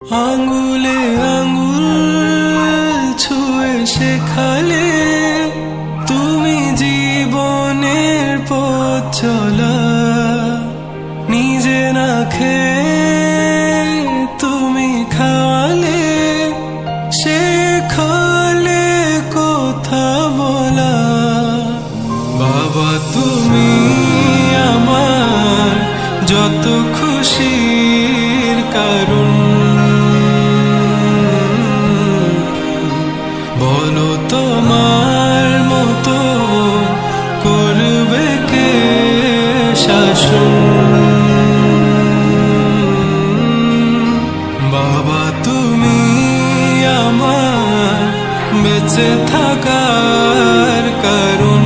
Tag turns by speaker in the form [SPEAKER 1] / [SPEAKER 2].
[SPEAKER 1] আঙ্গুলে আঙ্গুল ছুঁয়ে শেখালে তুমি জীবনের পথ চলা, নিজে না খেয়ে তুমি খাওয়ালে, শেখালে কথা বলা। বাবা তুমি আমার যত খুশির কারণ, বলো তোমার মতো করবে কে শাসন। বাবা তুমি আমার বেঁচে থাকার কারণ।